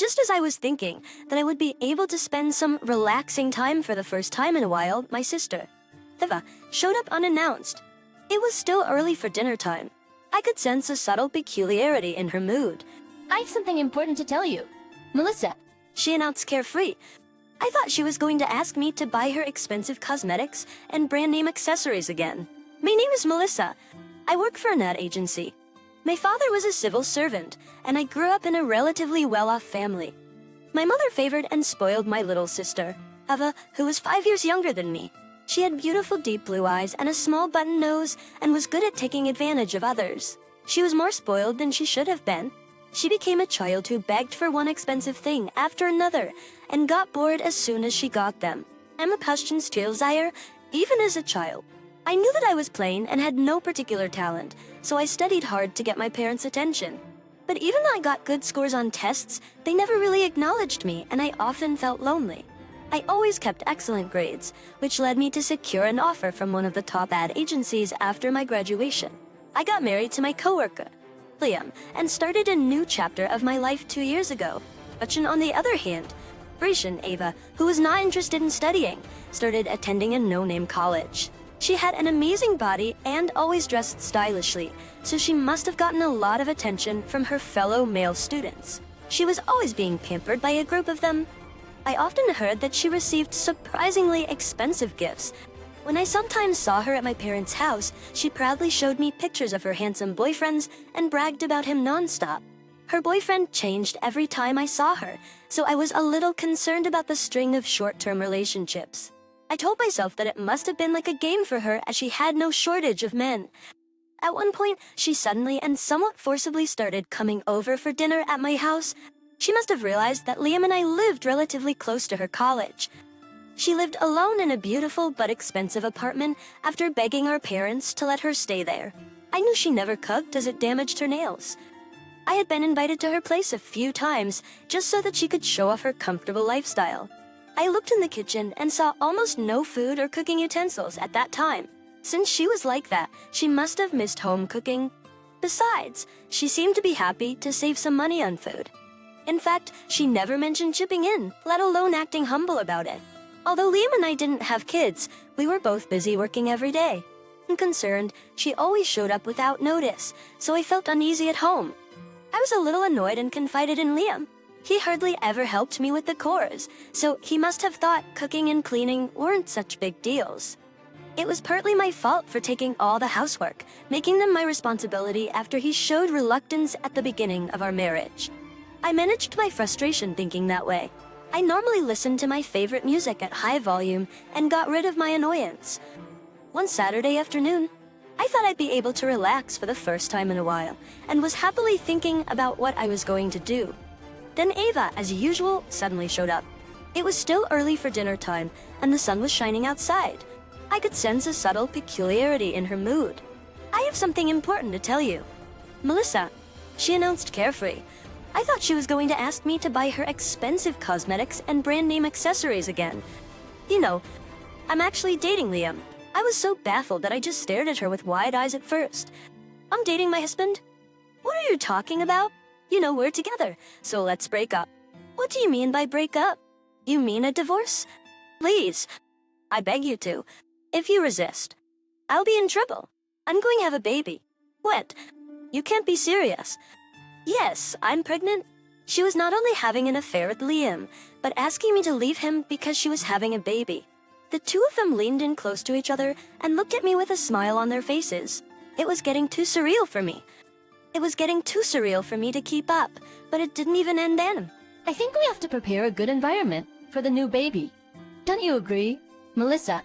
Just as I was thinking that I would be able to spend some relaxing time for the first time in a while, my sister, Eva, showed up unannounced. It was still early for dinner time. I could sense a subtle peculiarity in her mood. I have something important to tell you. Melissa, She announced carefree. I thought she was going to ask me to buy her expensive cosmetics and brand name accessories again. My name is Melissa. I work for an ad agency. My father was a civil servant, and I grew up in a relatively well-off family. My mother favored and spoiled my little sister, Eva, who was 5 years younger than me. She had beautiful deep blue eyes and a small button nose and was good at taking advantage of others. She was more spoiled than she should have been. She became a child who begged for one expensive thing after another and got bored as soon as she got them. I'm a passion desire, even as a child. I knew that I was plain and had no particular talent, so I studied hard to get my parents' attention. But even though I got good scores on tests, they never really acknowledged me, and I often felt lonely. I always kept excellent grades, which led me to secure an offer from one of the top ad agencies after my graduation. I got married to my coworker, Liam, and started a new chapter of my life 2 years ago. But on the other hand, Grecian Eva, who was not interested in studying, started attending a no-name college. She had an amazing body and always dressed stylishly, so she must have gotten a lot of attention from her fellow male students. She was always being pampered by a group of them. I often heard that she received surprisingly expensive gifts. When I sometimes saw her at my parents' house, she proudly showed me pictures of her handsome boyfriends and bragged about him nonstop. Her boyfriend changed every time I saw her, so I was a little concerned about the string of short-term relationships. I told myself that it must have been like a game for her as she had no shortage of men. At one point, she suddenly and somewhat forcibly started coming over for dinner at my house. She must have realized that Liam and I lived relatively close to her college. She lived alone in a beautiful but expensive apartment after begging our parents to let her stay there. I knew she never cooked as it damaged her nails. I had been invited to her place a few times just so that she could show off her comfortable lifestyle. I looked in the kitchen and saw almost no food or cooking utensils at that time. Since she was like that, she must have missed home cooking. Besides, she seemed to be happy to save some money on food. In fact, she never mentioned chipping in, let alone acting humble about it. Although Liam and I didn't have kids, we were both busy working every day. Unconcerned, she always showed up without notice, so I felt uneasy at home. I was a little annoyed and confided in Liam. He hardly ever helped me with the chores, so he must have thought cooking and cleaning weren't such big deals. It was partly my fault for taking all the housework, making them my responsibility after he showed reluctance at the beginning of our marriage. I managed my frustration thinking that way. I normally listened to my favorite music at high volume and got rid of my annoyance. One Saturday afternoon, I thought I'd be able to relax for the first time in a while, and was happily thinking about what I was going to do. Then Eva, as usual, suddenly showed up. It was still early for dinner time, and the sun was shining outside. I could sense a subtle peculiarity in her mood. I have something important to tell you. Melissa, she announced carefree. I thought she was going to ask me to buy her expensive cosmetics and brand name accessories again. You know, I'm actually dating Liam. I was so baffled that I just stared at her with wide eyes at first. I'm dating my husband? What are you talking about? You know, we're together, so let's break up. What do you mean by break up? You mean a divorce? Please, I beg you to. If you resist, I'll be in trouble. I'm going to have a baby. What? You can't be serious. Yes, I'm pregnant. She was not only having an affair with Liam, but asking me to leave him because she was having a baby. The two of them leaned in close to each other and looked at me with a smile on their faces. It was getting too surreal for me. It was getting too surreal for me to keep up, but it didn't even end then. I think we have to prepare a good environment for the new baby. Don't you agree? Melissa,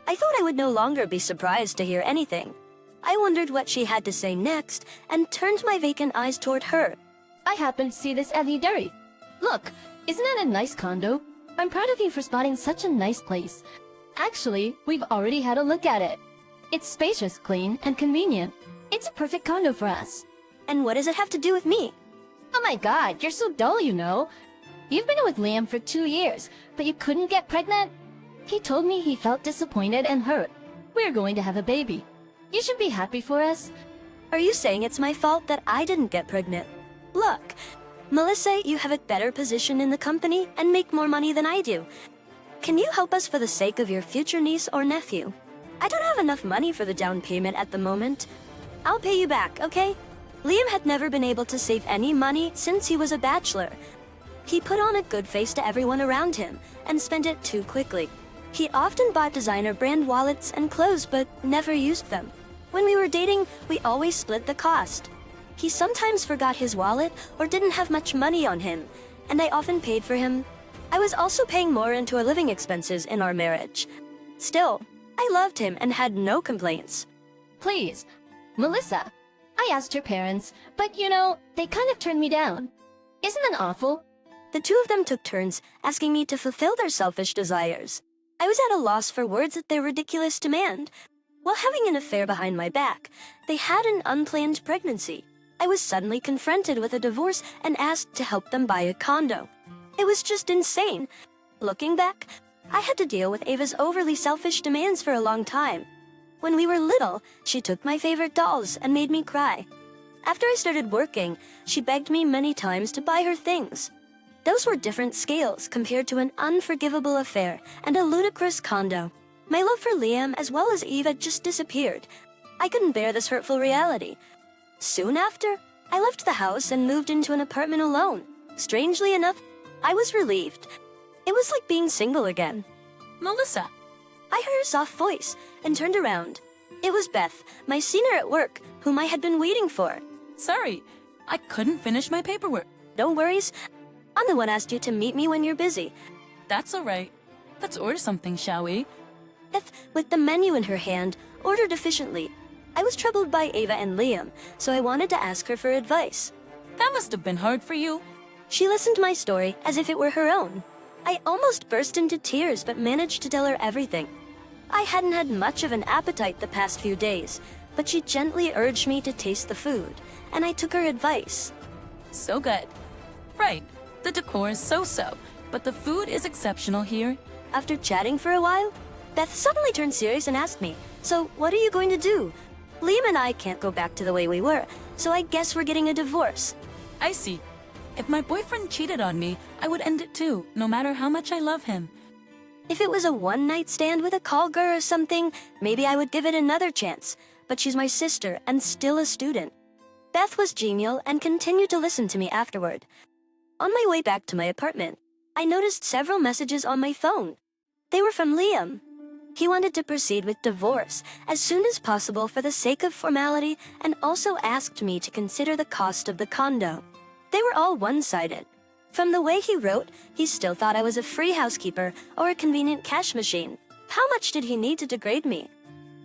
I thought I would no longer be surprised to hear anything. I wondered what she had to say next and turned my vacant eyes toward her. I happened to see this every day. Look, isn't that a nice condo? I'm proud of you for spotting such a nice place. Actually, we've already had a look at it. It's spacious, clean, and convenient. It's a perfect condo for us. And what does it have to do with me? Oh my god, you're so dull, you know. You've been with Liam for 2 years, but you couldn't get pregnant? He told me he felt disappointed and hurt. We're going to have a baby. You should be happy for us. Are you saying it's my fault that I didn't get pregnant? Look, Melissa, you have a better position in the company and make more money than I do. Can you help us for the sake of your future niece or nephew? I don't have enough money for the down payment at the moment. I'll pay you back, okay? Liam had never been able to save any money since he was a bachelor. He put on a good face to everyone around him and spent it too quickly. He often bought designer brand wallets and clothes but never used them. When we were dating, we always split the cost. He sometimes forgot his wallet or didn't have much money on him, and I often paid for him. I was also paying more into our living expenses in our marriage. Still, I loved him and had no complaints. Please, Melissa, I asked your parents, but they kind of turned me down. Isn't that awful? The two of them took turns asking me to fulfill their selfish desires. I was at a loss for words at their ridiculous demand. While having an affair behind my back, they had an unplanned pregnancy. I was suddenly confronted with a divorce and asked to help them buy a condo. It was just insane. Looking back, I had to deal with Ava's overly selfish demands for a long time. When we were little, she took my favorite dolls and made me cry. After I started working, she begged me many times to buy her things. Those were different scales compared to an unforgivable affair and a ludicrous condo. My love for Liam as well as Eva just disappeared. I couldn't bear this hurtful reality. Soon after, I left the house and moved into an apartment alone. Strangely enough, I was relieved. It was like being single again. Melissa. I heard a soft voice and turned around. It was Beth, my senior at work, whom I had been waiting for. Sorry, I couldn't finish my paperwork. No worries. I'm the one asked you to meet me when you're busy. That's all right. Let's order something, shall we? Beth, with the menu in her hand, ordered efficiently. I was troubled by Ava and Liam, so I wanted to ask her for advice. That must have been hard for you. She listened to my story as if it were her own. I almost burst into tears but managed to tell her everything. I hadn't had much of an appetite the past few days, but she gently urged me to taste the food, and I took her advice. So good. Right, the decor is so-so, but the food is exceptional here. After chatting for a while, Beth suddenly turned serious and asked me, "So what are you going to do? Liam and I can't go back to the way we were, so I guess we're getting a divorce." I see. If my boyfriend cheated on me, I would end it too, no matter how much I love him. If it was a one-night stand with a call girl or something, maybe I would give it another chance. But she's my sister and still a student. Beth was genial and continued to listen to me afterward. On my way back to my apartment, I noticed several messages on my phone. They were from Liam. He wanted to proceed with divorce as soon as possible for the sake of formality and also asked me to consider the cost of the condo. They were all one-sided. From the way he wrote, he still thought I was a free housekeeper or a convenient cash machine. How much did he need to degrade me?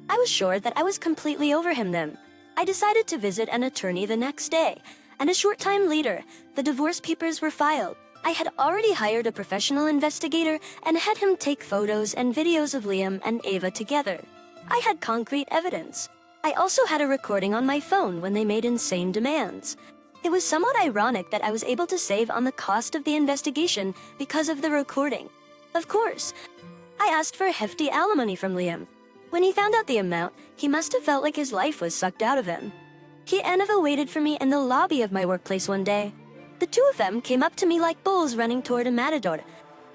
I was sure that I was completely over him then. I decided to visit an attorney the next day, and a short time later, the divorce papers were filed. I had already hired a professional investigator and had him take photos and videos of Liam and Ava together. I had concrete evidence. I also had a recording on my phone when they made insane demands. It was somewhat ironic that I was able to save on the cost of the investigation because of the recording. Of course, I asked for a hefty alimony from Liam. When he found out the amount, he must have felt like his life was sucked out of him. He and Eva waited for me in the lobby of my workplace one day. The two of them came up to me like bulls running toward a matador.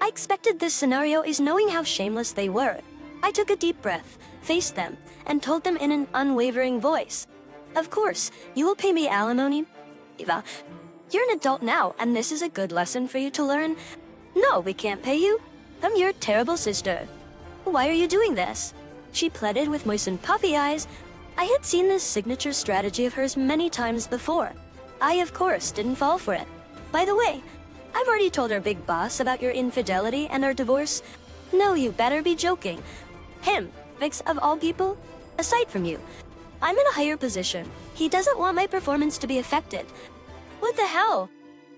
I expected this scenario is knowing how shameless they were. I took a deep breath, faced them, and told them in an unwavering voice, "Of course, you will pay me alimony. Eva, you're an adult now, and this is a good lesson for you to learn. No, we can't pay you. I'm your terrible sister. Why are you doing this?" She pleaded with moistened puffy eyes. I had seen this signature strategy of hers many times before. I, of course, didn't fall for it. By the way, I've already told our big boss about your infidelity and our divorce. No, you better be joking. Him, Vix of all people? Aside from you, I'm in a higher position. He doesn't want my performance to be affected. What the hell?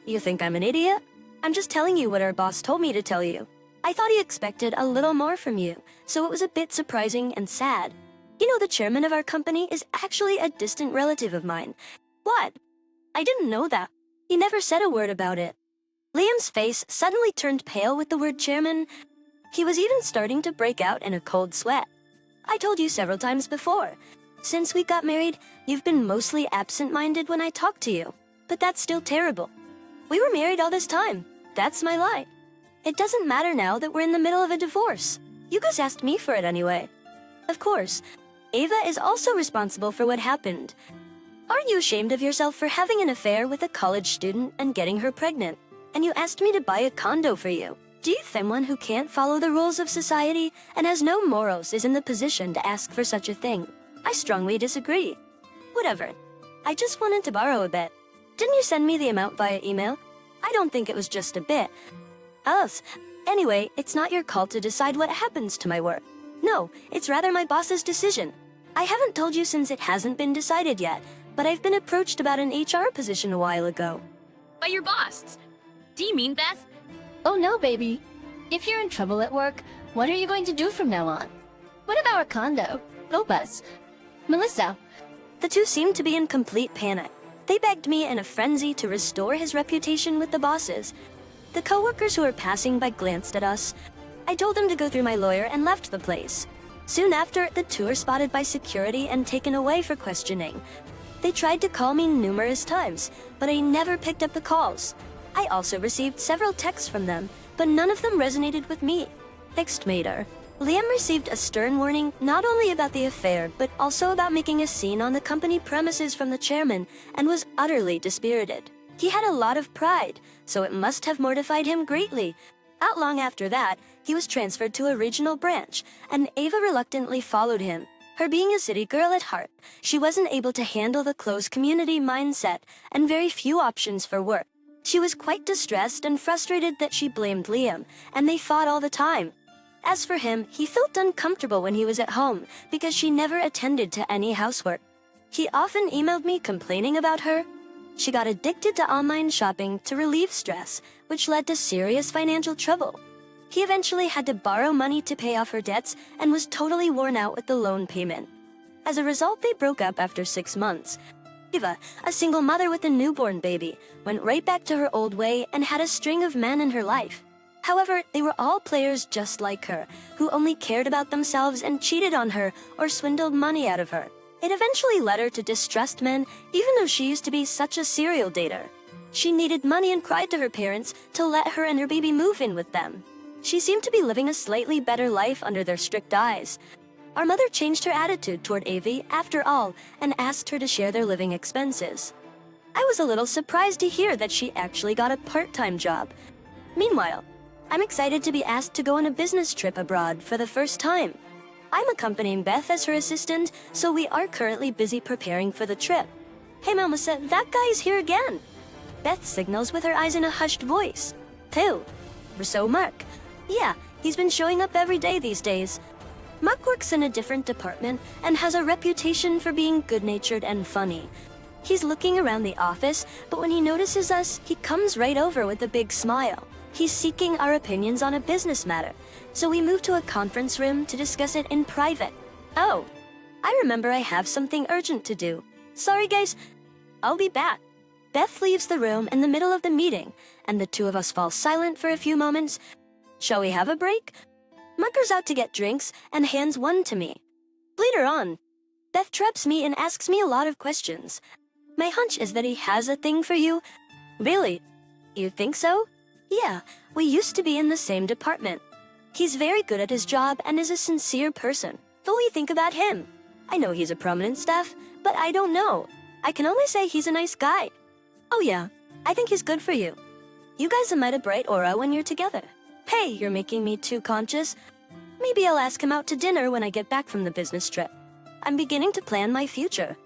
You think I'm an idiot? I'm just telling you what our boss told me to tell you. I thought he expected a little more from you, so it was a bit surprising and sad. You know, the chairman of our company is actually a distant relative of mine. What? I didn't know that. He never said a word about it. Liam's face suddenly turned pale with the word chairman. He was even starting to break out in a cold sweat. I told you several times before. Since we got married, you've been mostly absent-minded when I talk to you. But that's still terrible. We were married all this time. That's my lie. It doesn't matter now that we're in the middle of a divorce. You guys asked me for it anyway. Of course, Ava is also responsible for what happened. Aren't you ashamed of yourself for having an affair with a college student and getting her pregnant? And you asked me to buy a condo for you. Do you think someone who can't follow the rules of society and has no morals is in the position to ask for such a thing? I strongly disagree. Whatever. I just wanted to borrow a bit. Didn't you send me the amount via email? I don't think it was just a bit. Anyway, it's not your call to decide what happens to my work. No, it's rather my boss's decision. I haven't told you since it hasn't been decided yet, but I've been approached about an HR position a while ago. By your boss. Do you mean Beth? Oh no, baby. If you're in trouble at work, what are you going to do from now on? What about our condo? Opus. Melissa. The two seemed to be in complete panic. They begged me in a frenzy to restore his reputation with the bosses. The coworkers who were passing by glanced at us. I told them to go through my lawyer and left the place. Soon after, the two were spotted by security and taken away for questioning. They tried to call me numerous times, but I never picked up the calls. I also received several texts from them, but none of them resonated with me. Text later, Liam received a stern warning not only about the affair, but also about making a scene on the company premises from the chairman, and was utterly dispirited. He had a lot of pride, so it must have mortified him greatly. Not long after that, he was transferred to a regional branch, and Ava reluctantly followed him. Her being a city girl at heart, she wasn't able to handle the closed community mindset and very few options for work. She was quite distressed and frustrated that she blamed Liam, and they fought all the time. As for him, he felt uncomfortable when he was at home because she never attended to any housework. He often emailed me complaining about her. She got addicted to online shopping to relieve stress, which led to serious financial trouble. He eventually had to borrow money to pay off her debts and was totally worn out with the loan payment. As a result, they broke up after 6 months. Eva, a single mother with a newborn baby, went right back to her old way and had a string of men in her life. However, they were all players just like her, who only cared about themselves and cheated on her or swindled money out of her. It eventually led her to distrust men, even though she used to be such a serial dater. She needed money and cried to her parents to let her and her baby move in with them. She seemed to be living a slightly better life under their strict eyes. Our mother changed her attitude toward Avi after all and asked her to share their living expenses. I was a little surprised to hear that she actually got a part-time job. Meanwhile, I'm excited to be asked to go on a business trip abroad for the first time. I'm accompanying Beth as her assistant, so we are currently busy preparing for the trip. Hey Melissa, that guy's here again. Beth signals with her eyes in a hushed voice. Who? So Mark. Yeah, he's been showing up every day these days. Mark works in a different department and has a reputation for being good-natured and funny. He's looking around the office, but when he notices us, he comes right over with a big smile. He's seeking our opinions on a business matter, so we move to a conference room to discuss it in private. Oh, I remember I have something urgent to do. Sorry guys, I'll be back. Beth leaves the room in the middle of the meeting, and the two of us fall silent for a few moments. Shall we have a break? Mucker's out to get drinks and hands one to me. Later on, Beth traps me and asks me a lot of questions. My hunch is that he has a thing for you. Really? You think so? Yeah, we used to be in the same department. He's very good at his job and is a sincere person. What do you think about him? I know he's a prominent staff, but I don't know. I can only say he's a nice guy. Oh yeah, I think he's good for you. You guys emit a bright aura when you're together. Hey, you're making me too conscious. Maybe I'll ask him out to dinner when I get back from the business trip. I'm beginning to plan my future.